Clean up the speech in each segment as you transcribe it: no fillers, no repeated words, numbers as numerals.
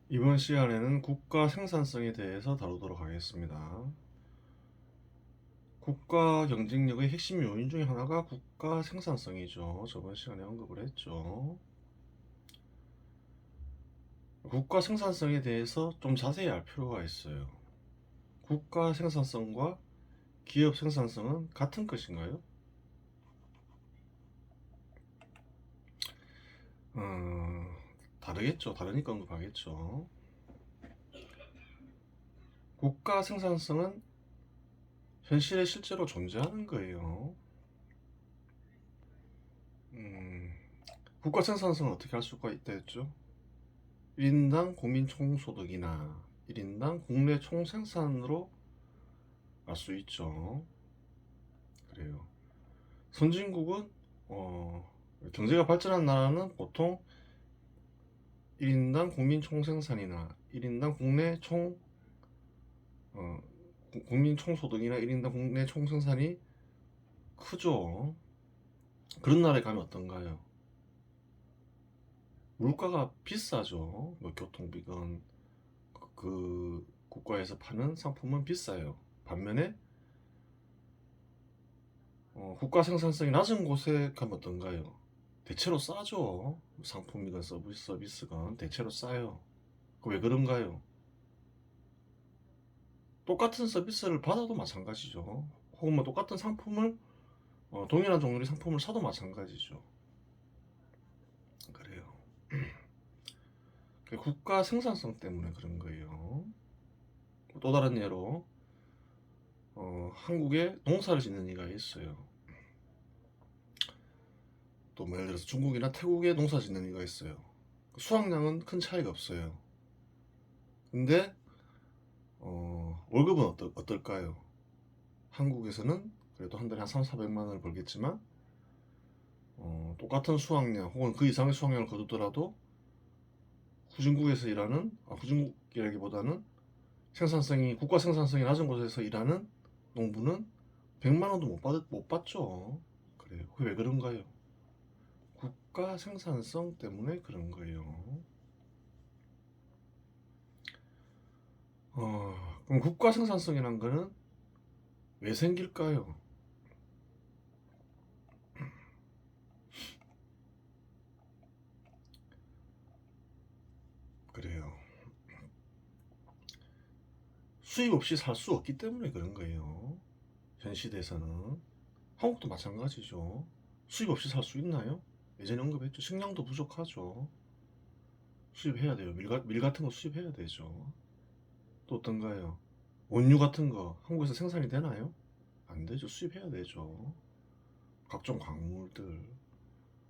이번 시간에는 국가 생산성에 대해서 다루도록 하겠습니다. 국가 경쟁력의 핵심 요인 중에 하나가 국가 생산성이죠. 저번 시간에 언급을 했죠. 국가 생산성에 대해서 좀 자세히 알 필요가 있어요. 국가 생산성과 기업 생산성은 같은 것인가요? 다르겠죠. 다르니까 언급하겠죠. 국가 생산성은 현실에 실제로 존재하는 거예요. 국가 생산성은 어떻게 할 수가 있다 했죠? 1인당 국민 총소득이나 1인당 국내 총생산으로 알 수 있죠. 그래요. 선진국은 경제가 발전한 나라는 보통 1인당 국민 총생산이나 1인당 국내 총 어, 국민 총소득이나 1인당 국내 총생산이 크죠. 그런 나라에 가면 어떤가요? 물가가 비싸죠. 뭐 교통비건 그 국가에서 파는 상품은 비싸요. 반면에 국가 생산성이 낮은 곳에 가면 어떤가요? 대체로 싸죠. 상품이건 서비스건 대체로 싸요. 왜 그런가요? 똑같은 서비스를 받아도 마찬가지죠. 혹은 뭐 똑같은 상품을 동일한 종류의 상품을 사도 마찬가지죠. 그래요. 국가 생산성 때문에 그런 거예요. 또 다른 예로 한국에 농사를 짓는 이가 있어요. 또 뭐 예를 들어서 중국이나 태국에 농사 짓는 이가 있어요. 수확량은 큰 차이가 없어요. 근데 월급은 어떨까요? 한국에서는 그래도 한 달에 한 3, 400만 원을 벌겠지만 똑같은 수확량 혹은 그 이상의 수확량을 거두더라도 후진국이라기보다는 국가 생산성이 낮은 곳에서 일하는 농부는 100만 원도 못 받죠. 그래요. 그게 왜 그런가요? 국가 생산성 때문에 그런 거예요. 그럼 국가 생산성이란 거는 왜 생길까요? 그래요. 수입 없이 살 수 없기 때문에 그런 거예요. 현 시대에서는. 한국도 마찬가지죠. 수입 없이 살 수 있나요? 예전에 언급했죠. 식량도 부족하죠. 수입해야 돼요. 밀 같은 거 수입해야 되죠. 또 어떤가요? 원유 같은 거 한국에서 생산이 되나요? 안 되죠. 수입해야 되죠. 각종 광물들.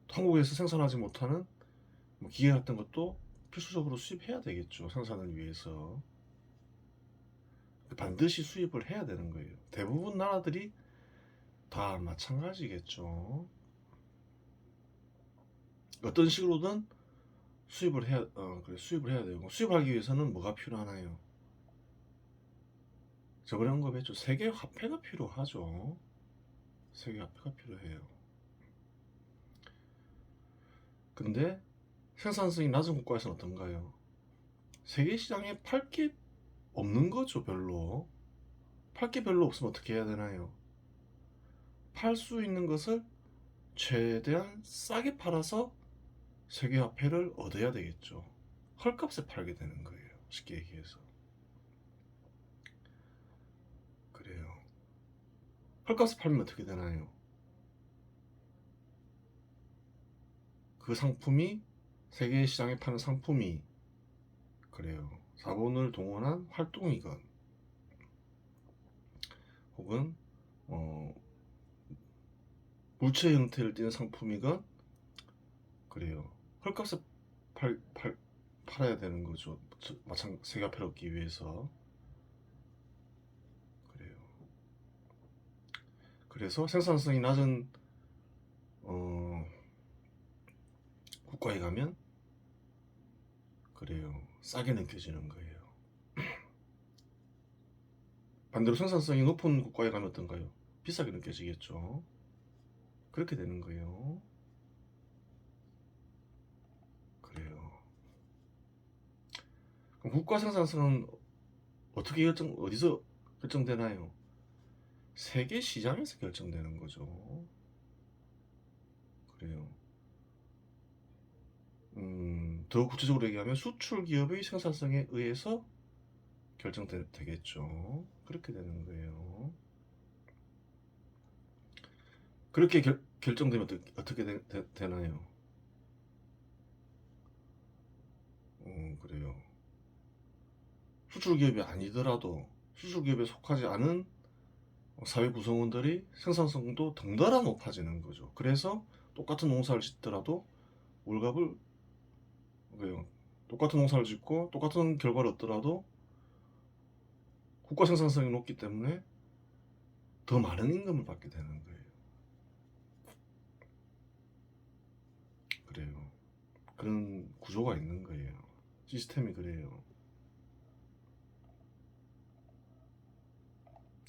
한국에서 생산하지 못하는 뭐 기계 같은 것도 필수적으로 수입해야 되겠죠. 생산을 위해서. 반드시 수입을 해야 되는 거예요. 대부분 나라들이 다 마찬가지겠죠. 어떤 식으로든 수입을 해야 되고, 수입하기 위해서는 뭐가 필요하나요? 저번에 언급했죠. 세계 화폐가 필요하죠. 세계 화폐가 필요해요. 근데 생산성이 낮은 국가에서는 어떤가요? 세계 시장에 팔 게 없는 거죠, 별로. 팔 게 별로 없으면 어떻게 해야 되나요? 팔 수 있는 것을 최대한 싸게 팔아서 세계 화폐를 얻어야 되겠죠. 헐값에 팔게 되는 거예요. 쉽게 얘기해서. 그래요. 헐값에 팔면 어떻게 되나요? 그 상품이 세계 시장에 파는 상품이 그래요. 자본을 동원한 활동이건 혹은 어, 물체 형태를 띠는 상품이건 그래요. 헐값에 팔아야 되는 거죠. 마찬 세가패를 얻기 위해서 그래요. 그래서 생산성이 낮은 어, 국가에 가면 그래요. 싸게 느껴지는 거예요. 반대로 생산성이 높은 국가에 가면 어떤가요? 비싸게 느껴지겠죠. 그렇게 되는 거예요. 그래요. 그럼 국가 생산성은 어디서 결정되나요? 세계 시장에서 결정되는 거죠. 그래요. 더 구체적으로 얘기하면 수출 기업의 생산성에 의해서 결정되겠죠. 그렇게 되는 거예요. 그렇게 결정되면 어떻게 되나요? 그래요. 수출 기업이 아니더라도 수출 기업에 속하지 않은 사회 구성원들이 생산성도 덩달아 높아지는 거죠. 그래서 똑같은 농사를 짓더라도 월급을 그래요. 똑같은 농사를 짓고 똑같은 결과를 얻더라도 국가 생산성이 높기 때문에 더 많은 임금을 받게 되는 거예요. 그래요. 그런 구조가 있는 거예요. 시스템이 그래요.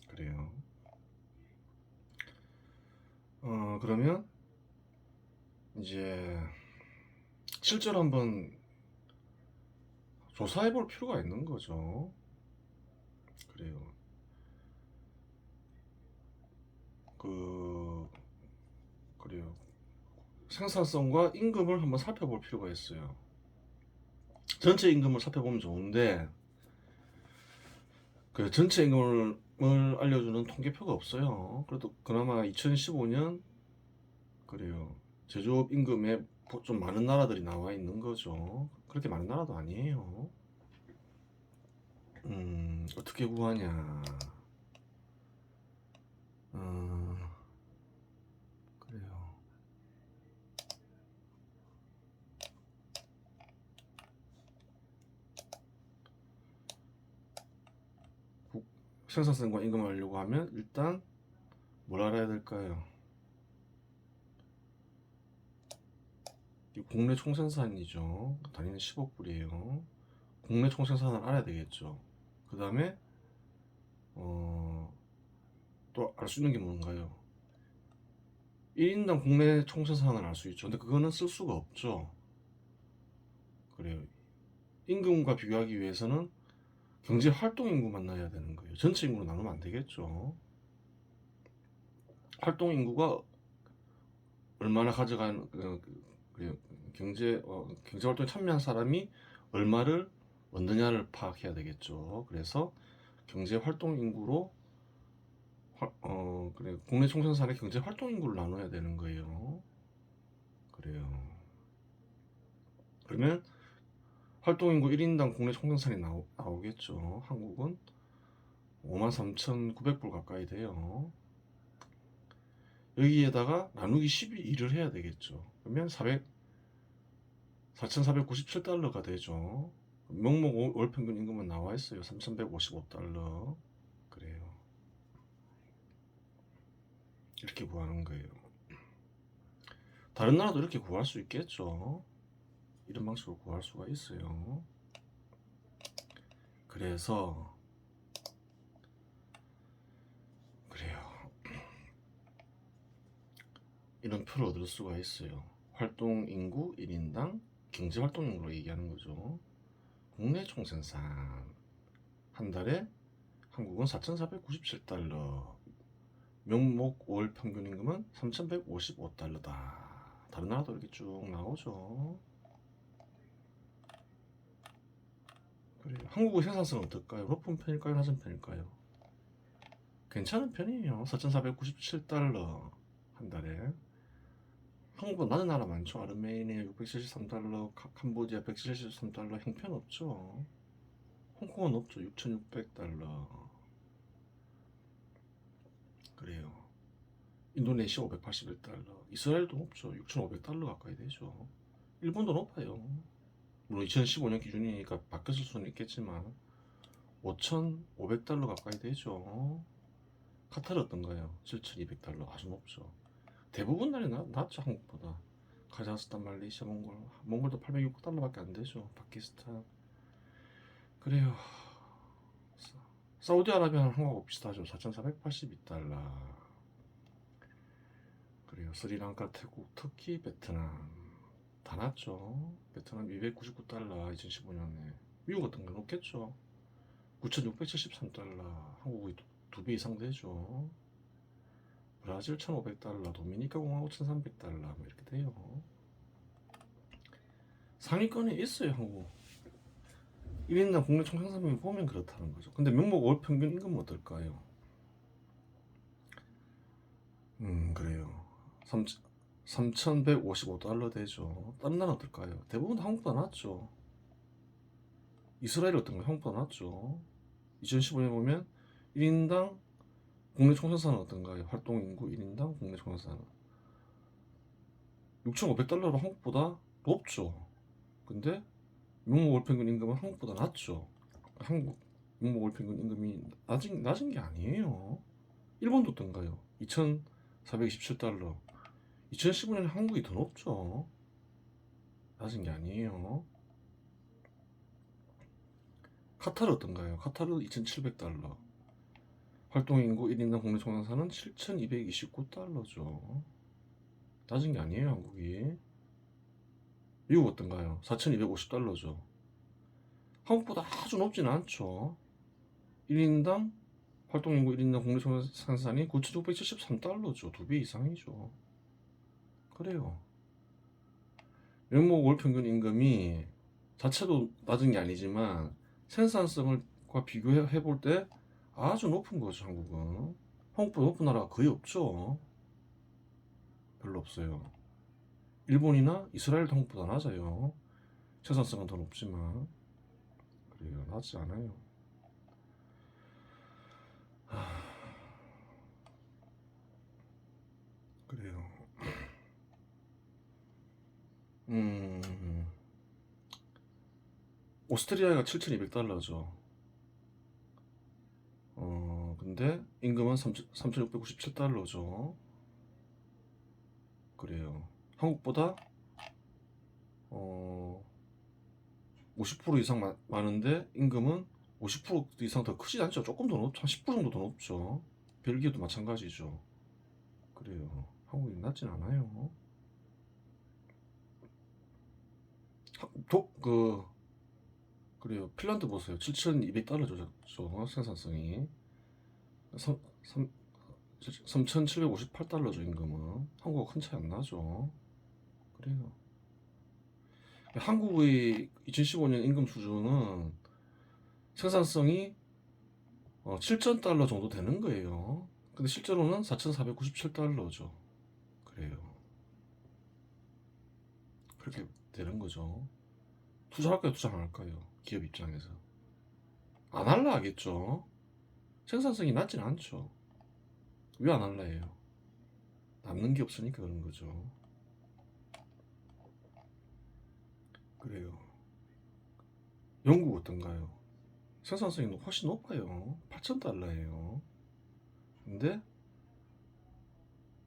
그래요. 그러면 이제 실제로 한번 조사해 볼 필요가 있는 거죠. 그래요. 그래요. 생산성과 임금을 한번 살펴볼 필요가 있어요. 전체 임금을 살펴보면 좋은데 그 전체 임금을 알려주는 통계표가 없어요. 그래도 그나마 2015년 그래요. 제조업 임금에 좀 많은 나라들이 나와 있는 거죠. 그렇게 많은 나라도 아니에요. 어떻게 구하냐? 그래요. 생산성과 임금을 알려고 하면 일단 뭘 알아야 될까요? 이 국내 총생산이죠. 단위는 10억불이에요. 국내 총생산을 알아야 되겠죠. 그 다음에 또 알 수 있는 게 뭔가요? 1인당 국내 총생산을 알 수 있죠. 근데 그거는 쓸 수가 없죠. 그래요. 임금과 비교하기 위해서는 경제 활동 인구만 나야 되는 거예요. 전체 인구로 나누면 안 되겠죠. 활동 인구가 얼마나 가져간 경제 활동에 참여한 사람이 얼마를 얻느냐를 파악해야 되겠죠. 그래서 경제 활동 인구로 그래 국내 총생산의 경제 활동 인구를 나눠야 되는 거예요. 그래요. 그러면 활동 인구 1인당 국내 총생산이 나오겠죠. 한국은 53,900불 가까이 돼요. 여기에다가 나누기 12를 해야 되겠죠. 그러면 4,497달러가 되죠. 명목 월 평균 임금은 나와 있어요. 3,155달러. 그래요. 이렇게 구하는 거예요. 다른 나라도 이렇게 구할 수 있겠죠. 이런 방식으로 구할 수가 있어요. 그래서 그래요. 이런 표를 얻을 수가 있어요. 활동 인구 1인당 경제 활동 인구로 얘기하는 거죠. 국내 총생산 한 달에 한국은 4,497달러, 명목 월 평균 임금은 3,155달러다. 다른 나라도 이렇게 쭉 나오죠. 그래요. 한국의 생산성은 어떨까요? 높은 편일까요? 낮은 편일까요? 괜찮은 편이에요. 4,497달러 한 달에. 한국보다 낮은 나라 많죠. 아르메니아 673달러, 캄보디아 173달러, 형편없죠. 홍콩은 높죠. 6,600달러. 그래요. 인도네시아 581달러, 이스라엘도 높죠. 6,500달러 가까이 되죠. 일본도 높아요. 물론 2015년 기준이니까 바뀌었을 수는 있겠지만 5,500달러 가까이 되죠. 카타르 어떤가요? 7,200달러, 아주 높죠. 대부분 나라이 낮죠. 한국보다. 카자흐스탄, 말레이시아, 몽골도 806달러밖에 안 되죠. 파키스탄. 그래요. 사우디아라비아는 한국하고 비슷하죠. 4,482달러. 그래요. 스리랑카, 태국, 터키, 베트남 다 낮죠. 베트남 299달러 2015년에. 미국 같은 건 없겠죠. 9,673달러, 한국이 2배 이상 되죠. 브라질 1,500달러, 도미니카 공화국 1,300달러 뭐 이렇게 돼요. 상위권에 있어요, 한국. 1인당 국내 총생산비 보면 그렇다는 거죠. 근데 명목 월 평균 임금은 어떨까요? 그래요. 3,155달러 되죠. 다른 나라 어떨까요? 대부분 한국보다 낫죠. 이스라엘 어떤가요? 한국보다 낫죠. 2015년에 보면 1인당 국내 총생산은 어떤가요? 활동인구 1인당 국내 총생산은 6,500달러로 한국보다 높죠. 근데 명목 월 평균 임금은 한국보다 낮죠. 한국 명목 월 평균 임금이 낮은 게 아니에요. 일본도 어떤가요? 2,427달러. 2015년에 한국이 더 높죠. 낮은 게 아니에요. 카타르 어떤가요? 카타르 2,700달러. 활동인구 1인당 국내 총생산은 7,229달러죠. 낮은 게 아니에요, 한국이. 미국 어떤가요? 4,250달러죠. 한국보다 아주 높지는 않죠. 1인당 활동인구 1인당 국내 총생산이 9,673달러죠. 2배 이상이죠. 그래요. 명목 월 평균 임금이 자체도 낮은 게 아니지만 생산성과 비교해 볼 때 아주 높은 거죠. 한국은. 한국보다 높은 나라가 거의 없죠. 별로 없어요. 일본이나 이스라엘도 한국보다 낮아요. 생산성은 더 높지만 그래요. 낮지 않아요. 그래요. 오스트리아가 7,200달러죠. 근데 임금은 3,697달러죠. 그래요. 한국보다 50% 이상 많은데 임금은 50% 이상 더 크지 않죠. 조금 더 높죠. 한 10% 정도 더 높죠. 벨기에도 마찬가지죠. 그래요. 한국이 낮진 않아요. 그래요. 핀란드 보세요. 7,200달러죠. 생산성이. 3,758달러죠, 임금은. 한국과 큰 차이 안 나죠. 그래요. 한국의 2015년 임금 수준은 생산성이 7,000달러 정도 되는 거예요. 근데 실제로는 4,497달러죠. 그래요. 그렇게 되는 거죠. 투자할까요, 투자 안 할까요? 기업 입장에서. 안 할라 하겠죠. 생산성이 낮진 않죠. 왜 안 할라 해요? 남는 게 없으니까 그런 거죠. 그래요. 영국 어떤가요? 생산성이 훨씬 높아요. 8,000달러예요. 근데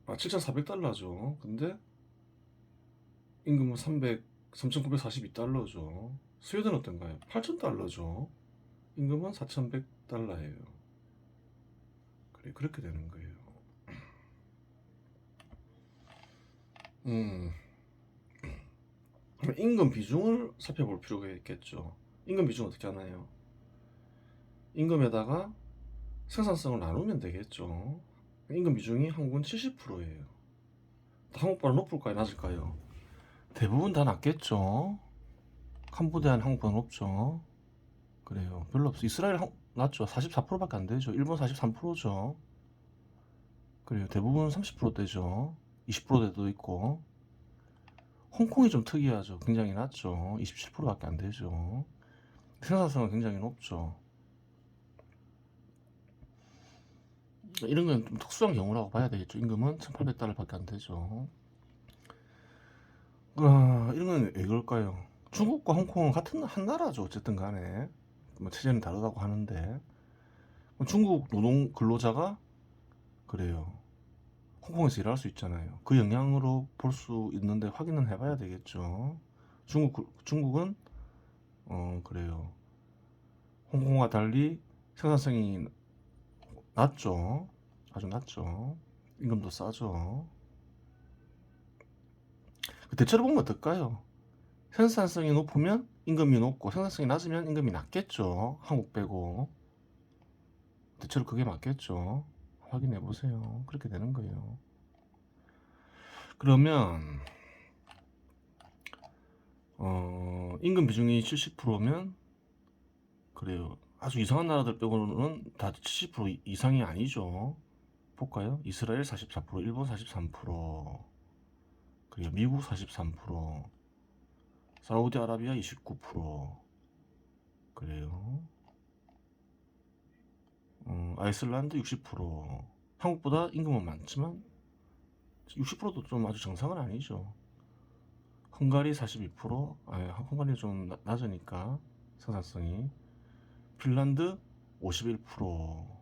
7,400달러죠. 근데 임금은 3,942달러죠. 스웨덴 어떤가요? 8,000달러죠. 임금은 4,100달러예요. 그래, 그렇게 되는 거예요. 그럼 임금 비중을 살펴볼 필요가 있겠죠. 임금 비중 어떻게 하나요? 임금에다가 생산성을 나누면 되겠죠. 임금 비중이 한국은 70%예요. 한국보다 높을까요? 낮을까요? 대부분 다 낮겠죠. 캄보디아는 한국보다 높죠. 그래요. 별로 없어. 이스라엘 낮죠. 44%밖에 안 되죠. 일본 43%죠. 그래요. 대부분 30%대죠. 20%대도 있고. 홍콩이 좀 특이하죠. 굉장히 낮죠. 27%밖에 안 되죠. 생산성은 굉장히 높죠. 이런 건 좀 특수한 경우라고 봐야 되겠죠. 임금은 1,800달러밖에 안 되죠. 이런 건 왜 그럴까요? 중국과 홍콩은 같은 한 나라죠. 어쨌든 간에 뭐 체제는 다르다고 하는데 중국 노동 근로자가 그래요. 홍콩에서 일할 수 있잖아요. 그 영향으로 볼 수 있는데 확인은 해봐야 되겠죠. 중국은 그래요. 홍콩과 달리 생산성이 낮죠. 아주 낮죠. 임금도 싸죠. 대체로 보면 어떨까요? 생산성이 높으면 임금이 높고 생산성이 낮으면 임금이 낮겠죠. 한국 빼고. 대체로 그게 맞겠죠. 확인해 보세요. 그렇게 되는 거예요. 그러면 임금 비중이 70%면 그래요. 아주 이상한 나라들 빼고는 다 70% 이상이 아니죠. 볼까요? 이스라엘 44%, 일본 43%, 그리고 미국 43%, 사우디아라비아 29%, 그래요. 아이슬란드 60%. 한국보다 임금은 많지만 60%도 좀 아주 정상은 아니죠. 헝가리 42%, 헝가리는 좀 낮으니까 생산성이. 핀란드 51%.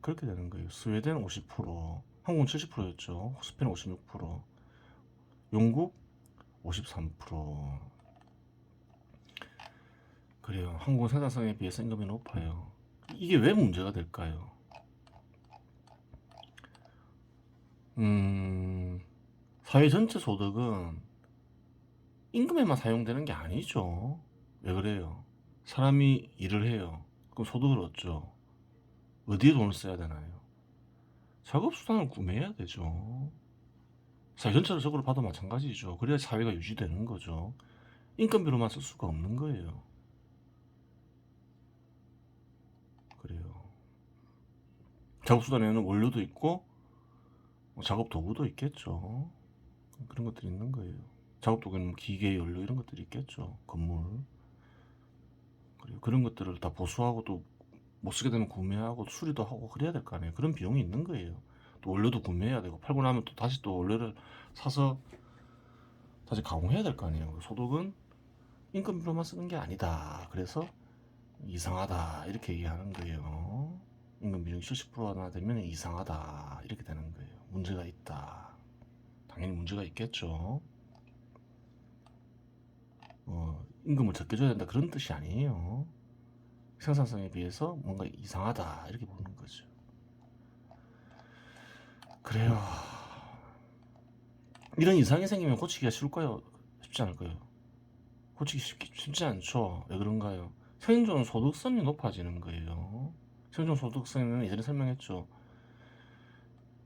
그렇게 되는 거예요. 스웨덴 50%, 한국은 70%였죠. 스페인 56%, 영국 53%. 그래요. 한국은 생산성에 비해서 임금이 높아요. 이게 왜 문제가 될까요? 사회 전체 소득은 임금에만 사용되는 게 아니죠. 왜 그래요? 사람이 일을 해요. 그럼 소득을 얻죠. 어디에 돈을 써야 되나요? 작업수단을 구매해야 되죠. 사회 전체적으로 봐도 마찬가지죠. 그래야 사회가 유지되는 거죠. 인건비로만 쓸 수가 없는 거예요. 그래요. 작업수단에는 원료도 있고 작업 도구도 있겠죠. 그런 것들이 있는 거예요. 작업 도구는 기계, 연료 이런 것들이 있겠죠. 건물. 그리고 그런 것들을 다 보수하고 또 못 쓰게 되면 구매하고 수리도 하고 그래야 될 거 아니에요. 그런 비용이 있는 거예요. 또 원료도 구매해야 되고 팔고 나면 또 다시 또 원료를 사서 다시 가공해야 될 거 아니에요. 소득은 인건비로만 쓰는 게 아니다. 그래서 이상하다 이렇게 얘기하는 거예요. 임금 비중이 70%나 되면 이상하다 이렇게 되는 거예요. 문제가 있다. 당연히 문제가 있겠죠. 임금을 적게 줘야 된다 그런 뜻이 아니에요. 생산성에 비해서 뭔가 이상하다 이렇게 보는 거죠. 그래요. 이런 이상이 생기면 고치기가 쉬울까요? 쉽지 않을까요? 고치기 쉽지 않죠. 왜 그런가요? 생존 소득성이 높아지는 거예요. 생존 소득성은 예전에 설명했죠.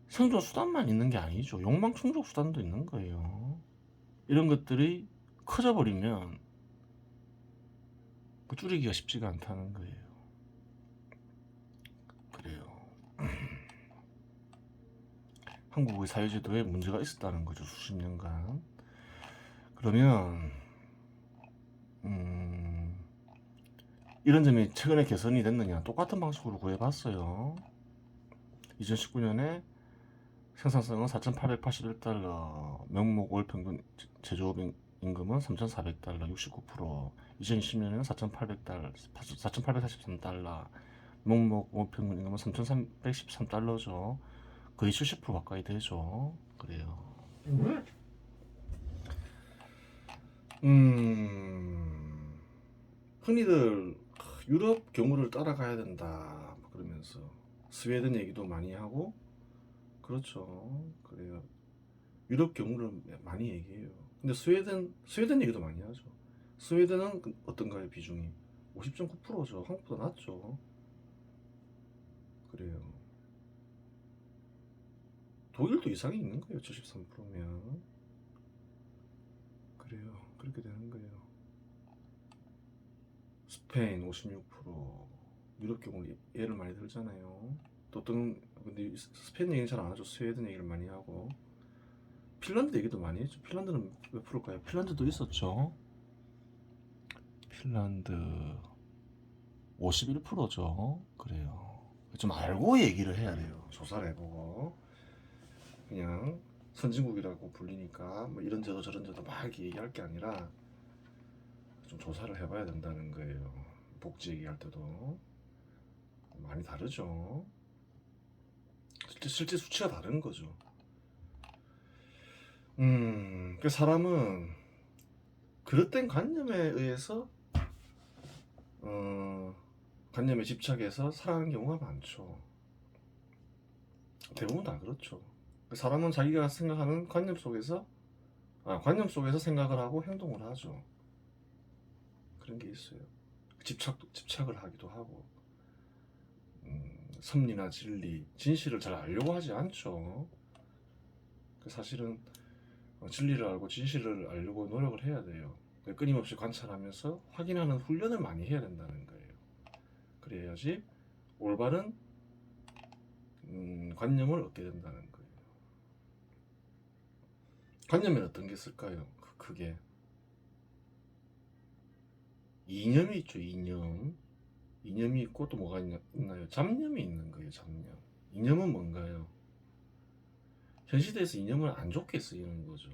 생존 수단만 있는 게 아니죠. 욕망 충족 수단도 있는 거예요. 이런 것들이 커져 버리면 줄이기가 쉽지가 않다는 거예요. 그래요. 한국의 사회제도에 문제가 있었다는 거죠. 수십 년간. 그러면 이런 점이 최근에 개선이 됐느냐? 똑같은 방식으로 구해봤어요. 2019년에 생산성은 4,881달러, 명목 월 평균 제조업 임금은 3,400달러, 69%. 2020년에는 4,800달러, 4,843달러, 명목 월 평균 임금은 3,313달러죠. 거의 70% 가까이 되죠. 그래요. 흔히들 유럽 경우를 따라가야 된다 그러면서 스웨덴 얘기도 많이 하고 그렇죠. 그래요. 유럽 경우를 많이 얘기해요. 근데 스웨덴 얘기도 많이 하죠. 스웨덴은 어떤가요? 비중이 50.9%죠. 한국보다 낮죠. 그래요. 독일도 이상이 있는 거예요. 73%면. 그래요. 그렇게 되는 거예요. 스페인 56%. 유럽 경우는 예를 많이 들잖아요. 또 어떤 근데 스페인 얘기는 잘 안 하죠. 스웨덴 얘기를 많이 하고 핀란드 얘기도 많이 했죠. 핀란드는 몇 프로일까요? 핀란드도 있었죠. 핀란드 51%죠. 그래요. 좀 알고 얘기를 해야 돼요. 조사를 해보고 그냥 선진국이라고 불리니까 뭐 이런 제도 저런 제도 막 이렇게 얘기할 게 아니라 좀 조사를 해봐야 된다는 거예요. 복지 얘기할 때도 많이 다르죠. 실제 수치가 다른 거죠. 그 사람은 그릇된 관념에 의해서 관념에 집착해서 살아가는 경우가 많죠. 대부분 다 그렇죠. 사람은 자기가 생각하는 관념 속에서 생각을 하고 행동을 하죠. 그런 게 있어요. 집착을 하기도 하고, 섭리나 진리, 진실을 잘 알려고 하지 않죠. 사실은 진리를 알고 진실을 알려고 노력을 해야 돼요. 끊임없이 관찰하면서 확인하는 훈련을 많이 해야 된다는 거예요. 그래야지 올바른 관념을 얻게 된다는 거예요. 관념엔 어떤 게 있을까요? 크게 이념이 있죠. 이념이 있고 또 뭐가 있나요? 잡념이 있는 거예요. 잡념. 이념은 뭔가요? 현 시대에서 이념을 안 좋게 쓰이는 거죠.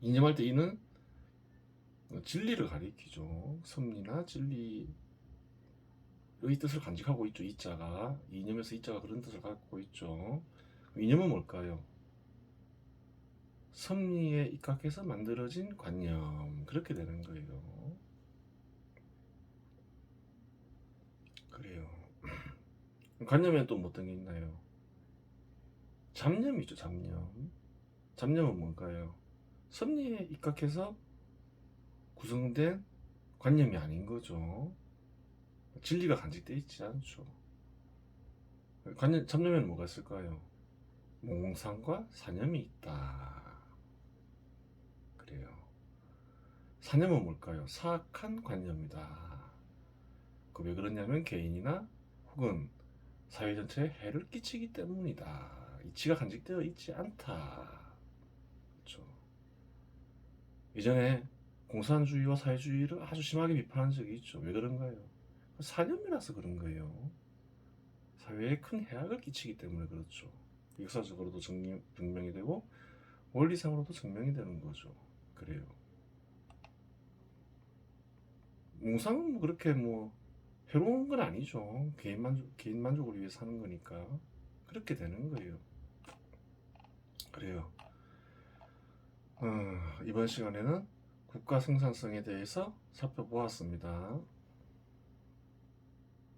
이념할 때 이는 진리를 가리키죠. 섭리나 진리의 뜻을 간직하고 있죠. 이자가 이념에서 이자가 그런 뜻을 갖고 있죠. 이념은 뭘까요? 섭리에 입각해서 만들어진 관념, 그렇게 되는 거예요. 그래요. 관념에는 또 어떤 게 있나요? 잡념이죠. 잡념은 뭘까요? 섭리에 입각해서 구성된 관념이 아닌 거죠. 진리가 간직되어 있지 않죠. 잡념에는 뭐가 있을까요? 몽상과 사념이 있다. 그래요. 사념은 뭘까요? 사악한 관념이다. 그 왜 그러냐면 개인이나 혹은 사회 전체에 해를 끼치기 때문이다. 이치가 간직되어 있지 않다. 그렇죠. 예전에 공산주의와 사회주의를 아주 심하게 비판한 적이 있죠. 왜 그런가요? 사념이라서 그런 거예요. 사회에 큰 해악을 끼치기 때문에 그렇죠. 역사적으로도 증명이 되고 원리상으로도 증명이 되는 거죠. 그래요. 몽상은 뭐 그렇게 뭐 해로운 건 아니죠. 개인 만족을 위해 사는 거니까 그렇게 되는 거예요. 그래요. 이번 시간에는 국가 생산성에 대해서 살펴보았습니다.